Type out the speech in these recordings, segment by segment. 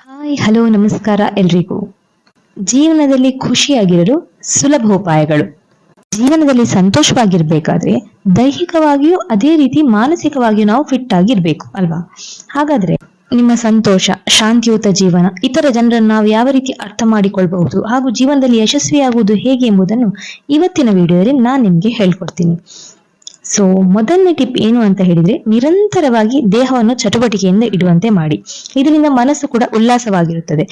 Hi hello ನಮಸ್ಕಾರ ಎಲ್ರಿಗೂ. ಜೀವನದಲ್ಲಿ ಖುಷಿಯಾಗಿರಲು ಸುಲಭ ಉಪಾಯಗಳು. ಜೀವನದಲ್ಲಿ ಸಂತೋಷವಾಗಿರ್ಬೇಕಾದ್ರೆ ದೈಹಿಕವಾಗಿಯೂ ಅದೇ ರೀತಿ ಮಾನಸಿಕವಾಗಿಯೂ ನಾವು ಫಿಟ್ ಆಗಿರ್ಬೇಕು ಅಲ್ವಾ? ಹಾಗಾದ್ರೆ ನಿಮ್ಮ ಸಂತೋಷ, ಶಾಂತಿಯುತ ಜೀವನ, ಇತರ ಜನರನ್ನು ನಾವು ಯಾವ ರೀತಿ ಅರ್ಥ ಮಾಡಿಕೊಳ್ಬಹುದು ಹಾಗೂ ಜೀವನದಲ್ಲಿ ಯಶಸ್ವಿಯಾಗುವುದು ಹೇಗೆ ಎಂಬುದನ್ನು ಇವತ್ತಿನ ವಿಡಿಯೋದಲ್ಲಿ ನಾನು ನಿಮ್ಗೆ ಹೇಳ್ಕೊಡ್ತೀನಿ. ಸೊ ಮೊದಲನೇ ಟಿಪ್ ಏನು ಅಂತ ಹೇಳಿದ್ರೆ, ನಿರಂತರವಾಗಿ ದೇಹವನ್ನು ಚಟುವಟಿಕೆಯಿಂದ ಇಡುವಂತೆ ಮಾಡಿ. ಇದರಿಂದ ಮನಸ್ಸು ಕೂಡ ಉಲ್ಲಾಸವಾಗಿರುತ್ತದೆ.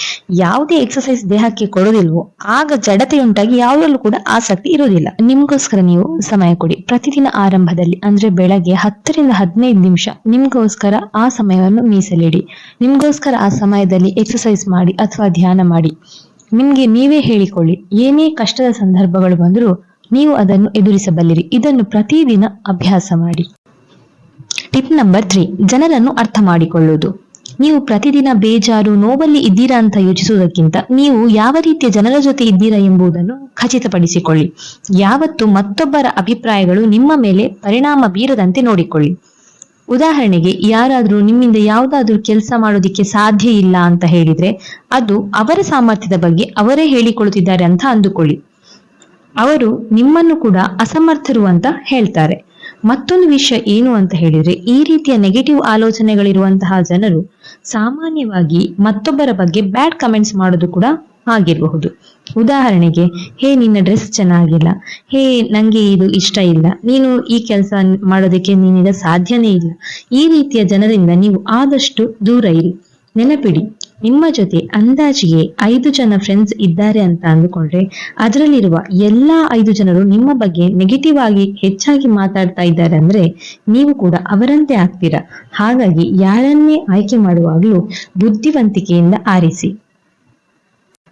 ಯಾವುದೇ ಎಕ್ಸರ್ಸೈಸ್ ದೇಹಕ್ಕೆ ಕೊಡೋದಿಲ್ವೋ ಆಗ ಜಡತೆಯುಂಟಾಗಿ ಯಾವುದರಲ್ಲೂ ಕೂಡ ಆಸಕ್ತಿ ಇರುವುದಿಲ್ಲ. ನಿಮ್ಗೋಸ್ಕರ ನೀವು ಸಮಯ ಕೊಡಿ. ಪ್ರತಿದಿನ ಆರಂಭದಲ್ಲಿ ಅಂದ್ರೆ ಬೆಳಗ್ಗೆ 10 ರಿಂದ 15 ನಿಮಿಷ ನಿಮ್ಗೋಸ್ಕರ ಆ ಸಮಯವನ್ನು ಮೀಸಲಿಡಿ. ನಿಮ್ಗೋಸ್ಕರ ಆ ಸಮಯದಲ್ಲಿ ಎಕ್ಸರ್ಸೈಸ್ ಮಾಡಿ ಅಥವಾ ಧ್ಯಾನ ಮಾಡಿ. ನಿಮ್ಗೆ ನೀವೇ ಹೇಳಿಕೊಳ್ಳಿ, ಏನೇ ಕಷ್ಟದ ಸಂದರ್ಭಗಳು ಬಂದರೂ ನೀವು ಅದನ್ನು ಎದುರಿಸಬಲ್ಲಿರಿ. ಇದನ್ನು ಪ್ರತಿದಿನ ಅಭ್ಯಾಸ ಮಾಡಿ. ಟಿಪ್ ನಂಬರ್ 3, ಜನರನ್ನು ಅರ್ಥ ಮಾಡಿಕೊಳ್ಳುವುದು. ನೀವು ಪ್ರತಿದಿನ ಬೇಜಾರು, ನೋವಲ್ಲಿ ಇದ್ದೀರಾ ಅಂತ ಯೋಚಿಸುವುದಕ್ಕಿಂತ ನೀವು ಯಾವ ರೀತಿಯ ಜನರ ಜೊತೆ ಇದ್ದೀರಾ ಎಂಬುದನ್ನು ಖಚಿತಪಡಿಸಿಕೊಳ್ಳಿ. ಯಾವತ್ತು ಮತ್ತೊಬ್ಬರ ಅಭಿಪ್ರಾಯಗಳು ನಿಮ್ಮ ಮೇಲೆ ಪರಿಣಾಮ ಬೀರದಂತೆ ನೋಡಿಕೊಳ್ಳಿ. ಉದಾಹರಣೆಗೆ, ಯಾರಾದ್ರೂ ನಿಮ್ಮಿಂದ ಯಾವುದಾದ್ರೂ ಕೆಲಸ ಮಾಡೋದಿಕ್ಕೆ ಸಾಧ್ಯ ಇಲ್ಲ ಅಂತ ಹೇಳಿದ್ರೆ ಅದು ಅವರ ಸಾಮರ್ಥ್ಯದ ಬಗ್ಗೆ ಅವರೇ ಹೇಳಿಕೊಳ್ಳುತ್ತಿದ್ದಾರೆ ಅಂತ ಅಂದುಕೊಳ್ಳಿ. ಅವರು ನಿಮ್ಮನ್ನು ಕೂಡ ಅಸಮರ್ಥರು ಅಂತ ಹೇಳ್ತಾರೆ. ಮತ್ತೊಂದು ವಿಷಯ ಏನು ಅಂತ ಹೇಳಿದ್ರೆ, ಈ ರೀತಿಯ ನೆಗೆಟಿವ್ ಆಲೋಚನೆಗಳಿರುವಂತಹ ಜನರು ಸಾಮಾನ್ಯವಾಗಿ ಮತ್ತೊಬ್ಬರ ಬಗ್ಗೆ ಬ್ಯಾಡ್ ಕಮೆಂಟ್ಸ್ ಮಾಡೋದು ಕೂಡ ಆಗಿರಬಹುದು. ಉದಾಹರಣೆಗೆ, ಹೇ ನಿನ್ನ ಡ್ರೆಸ್ ಚೆನ್ನಾಗಿಲ್ಲ, ಹೇ ನಂಗೆ ಇದು ಇಷ್ಟ ಇಲ್ಲ, ನೀನು ಈ ಕೆಲಸ ಮಾಡೋದಕ್ಕೆ ನಿನ್ನಿಂದ ಸಾಧ್ಯನೇ ಇಲ್ಲ. ಈ ರೀತಿಯ ಜನರಿಂದ ನೀವು ಆದಷ್ಟು ದೂರ ಇರಿ. ನೆನಪಿಡಿ, ನಿಮ್ಮ ಜೊತೆ ಅಂದಾಜಿಗೆ 5 ಜನ ಫ್ರೆಂಡ್ಸ್ ಇದ್ದಾರೆ ಅಂತ ಅಂದುಕೊಂಡ್ರೆ ಅದರಲ್ಲಿರುವ ಎಲ್ಲಾ 5 ಜನರು ನಿಮ್ಮ ಬಗ್ಗೆ ನೆಗೆಟಿವ್ ಆಗಿ ಹೆಚ್ಚಾಗಿ ಮಾತಾಡ್ತಾ ಇದ್ದಾರೆ ಅಂದ್ರೆ ನೀವು ಕೂಡ ಅವರಂತೆ ಆಗ್ತೀರಾ. ಹಾಗಾಗಿ ಯಾರನ್ನೇ ಆಯ್ಕೆ ಮಾಡುವಾಗಲೂ ಬುದ್ಧಿವಂತಿಕೆಯಿಂದ ಆರಿಸಿ.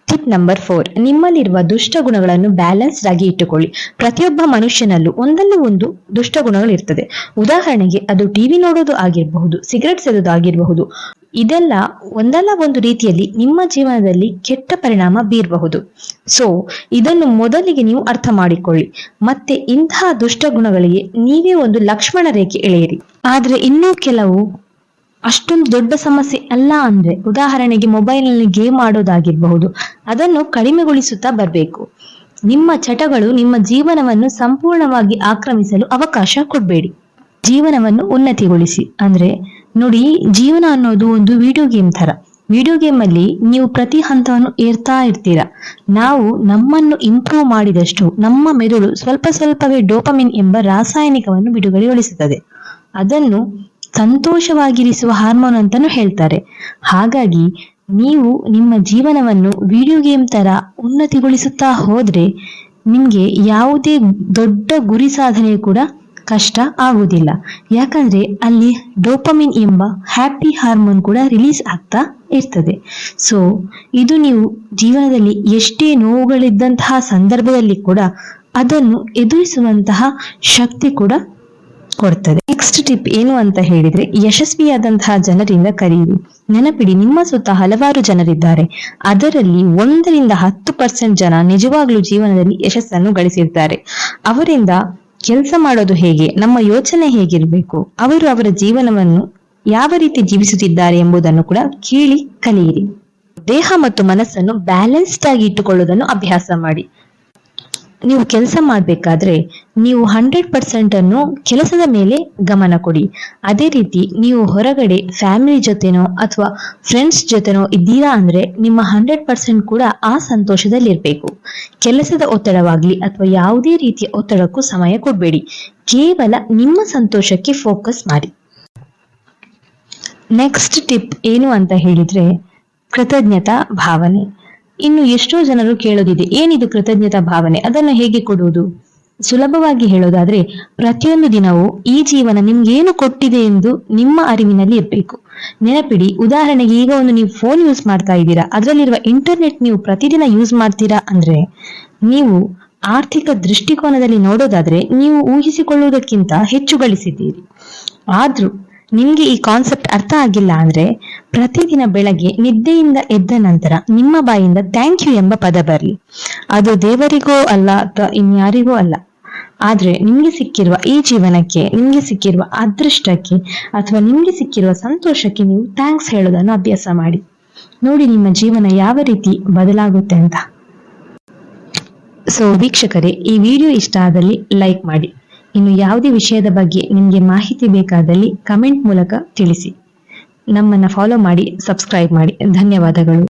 ಟಿಪ್ ನಂಬರ್ 4, ನಿಮ್ಮಲ್ಲಿರುವ ದುಷ್ಟ ಗುಣಗಳನ್ನು ಬ್ಯಾಲೆನ್ಸ್ಡ್ ಆಗಿ ಇಟ್ಟುಕೊಳ್ಳಿ. ಪ್ರತಿಯೊಬ್ಬ ಮನುಷ್ಯನಲ್ಲೂ ಒಂದಲ್ಲ ಒಂದು ದುಷ್ಟ ಗುಣಗಳಿರ್ತದೆ. ಉದಾಹರಣೆಗೆ, ಅದು ಟಿವಿ ನೋಡೋದು ಆಗಿರಬಹುದು, ಸಿಗರೆಟ್ ಸೇದೋದು ಆಗಿರಬಹುದು. ಇದೆಲ್ಲ ಒಂದಲ್ಲ ಒಂದು ರೀತಿಯಲ್ಲಿ ನಿಮ್ಮ ಜೀವನದಲ್ಲಿ ಕೆಟ್ಟ ಪರಿಣಾಮ ಬೀರಬಹುದು. ಸೊ ಇದನ್ನು ಮೊದಲಿಗೆ ನೀವು ಅರ್ಥ ಮಾಡಿಕೊಳ್ಳಿ. ಮತ್ತೆ ಇಂತಹ ದುಷ್ಟ ಗುಣಗಳಿಗೆ ನೀವೇ ಒಂದು ಲಕ್ಷ್ಮಣ ರೇಖೆ ಎಳೆಯಿರಿ. ಆದ್ರೆ ಇನ್ನೂ ಕೆಲವು ಅಷ್ಟೊಂದು ದೊಡ್ಡ ಸಮಸ್ಯೆ ಅಲ್ಲ ಅಂದ್ರೆ, ಉದಾಹರಣೆಗೆ ಮೊಬೈಲ್ ನಲ್ಲಿ ಗೇಮ್ ಆಡೋದಾಗಿರಬಹುದು, ಅದನ್ನು ಕಡಿಮೆಗೊಳಿಸುತ್ತಾ ಬರಬೇಕು. ನಿಮ್ಮ ಚಟಗಳು ನಿಮ್ಮ ಜೀವನವನ್ನು ಸಂಪೂರ್ಣವಾಗಿ ಆಕ್ರಮಿಸಲು ಅವಕಾಶ ಕೊಡಬೇಡಿ. ಜೀವನವನ್ನು ಉನ್ನತಿಗೊಳಿಸಿ. ಅಂದ್ರೆ ನೋಡಿ, ಜೀವನ ಅನ್ನೋದು ಒಂದು ವಿಡಿಯೋ ಗೇಮ್ ತರ. ವಿಡಿಯೋ ಗೇಮ್ ಅಲ್ಲಿ ನೀವು ಪ್ರತಿ ಹಂತವನ್ನು ಏರ್ತಾ ಇರ್ತೀರಾ. ನಾವು ನಮ್ಮನ್ನು ಇಂಪ್ರೂವ್ ಮಾಡಿದಷ್ಟು ನಮ್ಮ ಮೆದುಳು ಸ್ವಲ್ಪ ಸ್ವಲ್ಪವೇ ಡೋಪಮಿನ್ ಎಂಬ ರಾಸಾಯನಿಕವನ್ನು ಬಿಡುಗಡೆಗೊಳಿಸುತ್ತದೆ. ಅದನ್ನು ಸಂತೋಷವಾಗಿರಿಸುವ ಹಾರ್ಮೋನ್ ಅಂತಾನು ಹೇಳ್ತಾರೆ. ಹಾಗಾಗಿ ನೀವು ನಿಮ್ಮ ಜೀವನವನ್ನು ವಿಡಿಯೋ ಗೇಮ್ ತರ ಉನ್ನತಿಗೊಳಿಸುತ್ತಾ ಹೋದ್ರೆ ನಿಮ್ಗೆ ಯಾವುದೇ ದೊಡ್ಡ ಗುರಿ ಸಾಧನೆ ಕೂಡ ಕಷ್ಟ ಆಗುವುದಿಲ್ಲ. ಯಾಕಂದ್ರೆ ಅಲ್ಲಿ ಡೋಪಮಿನ್ ಎಂಬ ಹ್ಯಾಪಿ ಹಾರ್ಮೋನ್ ಕೂಡ ರಿಲೀಸ್ ಆಗ್ತಾ ಇರ್ತದೆ. ಸೊ ಇದು ನೀವು ಜೀವನದಲ್ಲಿ ಎಷ್ಟೇ ನೋವುಗಳಿದ್ದಂತಹ ಸಂದರ್ಭದಲ್ಲಿ ಕೂಡ ಅದನ್ನು ಎದುರಿಸುವಂತಹ ಶಕ್ತಿ ಕೂಡ ಕೊಡ್ತದೆ. ನೆಕ್ಸ್ಟ್ ಟಿಪ್ ಏನು ಅಂತ ಹೇಳಿದ್ರೆ, ಯಶಸ್ವಿಯಾದಂತಹ ಜನರಿಂದ ಕಲಿಯಿರಿ. ನೆನಪಿಡಿ, ನಿಮ್ಮ ಸುತ್ತ ಹಲವಾರು ಜನರಿದ್ದಾರೆ. ಅದರಲ್ಲಿ 1 ರಿಂದ 10% ಜನ ನಿಜವಾಗ್ಲೂ ಜೀವನದಲ್ಲಿ ಯಶಸ್ಸನ್ನು ಗಳಿಸಿರ್ತಾರೆ. ಅವರಿಂದ ಕೆಲಸ ಮಾಡೋದು ಹೇಗೆ, ನಮ್ಮ ಯೋಚನೆ ಹೇಗಿರ್ಬೇಕು, ಅವರು ಅವರ ಜೀವನವನ್ನು ಯಾವ ರೀತಿ ಜೀವಿಸುತ್ತಿದ್ದಾರೆ ಎಂಬುದನ್ನು ಕೂಡ ಕೇಳಿ ಕಲಿಯಿರಿ. ದೇಹ ಮತ್ತು ಮನಸ್ಸನ್ನು ಬ್ಯಾಲೆನ್ಸ್ಡ್ ಆಗಿ ಇಟ್ಟುಕೊಳ್ಳುವುದನ್ನು ಅಭ್ಯಾಸ ಮಾಡಿ. ನೀವು ಕೆಲಸ ಮಾಡ್ಬೇಕಾದ್ರೆ ನೀವು 100% ಅನ್ನು ಕೆಲಸದ ಮೇಲೆ ಗಮನ ಕೊಡಿ. ಅದೇ ರೀತಿ ನೀವು ಹೊರಗಡೆ ಫ್ಯಾಮಿಲಿ ಜೊತೆನೋ ಅಥವಾ ಫ್ರೆಂಡ್ಸ್ ಜೊತೆನೋ ಇದ್ದೀರಾ ಅಂದ್ರೆ ನಿಮ್ಮ 100% ಕೂಡ ಆ ಸಂತೋಷದಲ್ಲಿ ಇರ್ಬೇಕು. ಕೆಲಸದ ಒತ್ತಡವಾಗ್ಲಿ ಅಥವಾ ಯಾವುದೇ ರೀತಿಯ ಒತ್ತಡಕ್ಕೂ ಸಮಯ ಕೊಡಬೇಡಿ. ಕೇವಲ ನಿಮ್ಮ ಸಂತೋಷಕ್ಕೆ ಫೋಕಸ್ ಮಾಡಿ. ನೆಕ್ಸ್ಟ್ ಟಿಪ್ ಏನು ಅಂತ ಹೇಳಿದ್ರೆ, ಕೃತಜ್ಞತಾ ಭಾವನೆ. ಇನ್ನು ಎಷ್ಟೋ ಜನರು ಕೇಳೋದಿದೆ, ಏನಿದು ಕೃತಜ್ಞತಾ ಭಾವನೆ, ಅದನ್ನು ಹೇಗೆ ಕೊಡುವುದು? ಸುಲಭವಾಗಿ ಹೇಳೋದಾದ್ರೆ, ಪ್ರತಿಯೊಂದು ದಿನವೂ ಈ ಜೀವನ ನಿಮ್ಗೇನು ಕೊಟ್ಟಿದೆ ಎಂದು ನಿಮ್ಮ ಅರಿವಿನಲ್ಲಿ ಇರಬೇಕು. ನೆನಪಿಡಿ, ಉದಾಹರಣೆಗೆ ಈಗ ಒಂದು ನೀವು ಫೋನ್ ಯೂಸ್ ಮಾಡ್ತಾ ಇದ್ದೀರಾ, ಅದರಲ್ಲಿರುವ ಇಂಟರ್ನೆಟ್ ನೀವು ಪ್ರತಿದಿನ ಯೂಸ್ ಮಾಡ್ತೀರಾ ಅಂದ್ರೆ ನೀವು ಆರ್ಥಿಕ ದೃಷ್ಟಿಕೋನದಲ್ಲಿ ನೋಡೋದಾದ್ರೆ ನೀವು ಊಹಿಸಿಕೊಳ್ಳುವುದಕ್ಕಿಂತ ಹೆಚ್ಚು ಗಳಿಸಿದ್ದೀರಿ. ಆದ್ರೂ ನಿಮ್ಗೆ ಈ ಕಾನ್ಸೆಪ್ಟ್ ಅರ್ಥ ಆಗಿಲ್ಲ ಅಂದ್ರೆ, ಪ್ರತಿದಿನ ಬೆಳಗ್ಗೆ ನಿದ್ದೆಯಿಂದ ಎದ್ದ ನಂತರ ನಿಮ್ಮ ಬಾಯಿಂದ ಥ್ಯಾಂಕ್ ಯು ಎಂಬ ಪದ ಬರಲಿ. ಅದು ದೇವರಿಗೋ ಅಲ್ಲ ಅಥವಾ ಇನ್ಯಾರಿಗೋ ಅಲ್ಲ, ಆದ್ರೆ ನಿಮ್ಗೆ ಸಿಕ್ಕಿರುವ ಈ ಜೀವನಕ್ಕೆ, ನಿಮ್ಗೆ ಸಿಕ್ಕಿರುವ ಅದೃಷ್ಟಕ್ಕೆ ಅಥವಾ ನಿಮ್ಗೆ ಸಿಕ್ಕಿರುವ ಸಂತೋಷಕ್ಕೆ ನೀವು ಥ್ಯಾಂಕ್ಸ್ ಹೇಳೋದನ್ನು ಅಭ್ಯಾಸ ಮಾಡಿ. ನೋಡಿ ನಿಮ್ಮ ಜೀವನ ಯಾವ ರೀತಿ ಬದಲಾಗುತ್ತೆ ಅಂತ. ಸೊ ವೀಕ್ಷಕರೇ, ಈ ವಿಡಿಯೋ ಇಷ್ಟ ಆದಲ್ಲಿ ಲೈಕ್ ಮಾಡಿ. ಇನ್ನು ಯಾವುದೇ ವಿಷಯದ ಬಗ್ಗೆ ನಿಮಗೆ ಮಾಹಿತಿ ಬೇಕಾದಲ್ಲಿ ಕಮೆಂಟ್ ಮೂಲಕ ತಿಳಿಸಿ. ನಮ್ಮನ್ನ ಫಾಲೋ ಮಾಡಿ, ಸಬ್ಸ್ಕ್ರೈಬ್ ಮಾಡಿ. ಧನ್ಯವಾದಗಳು.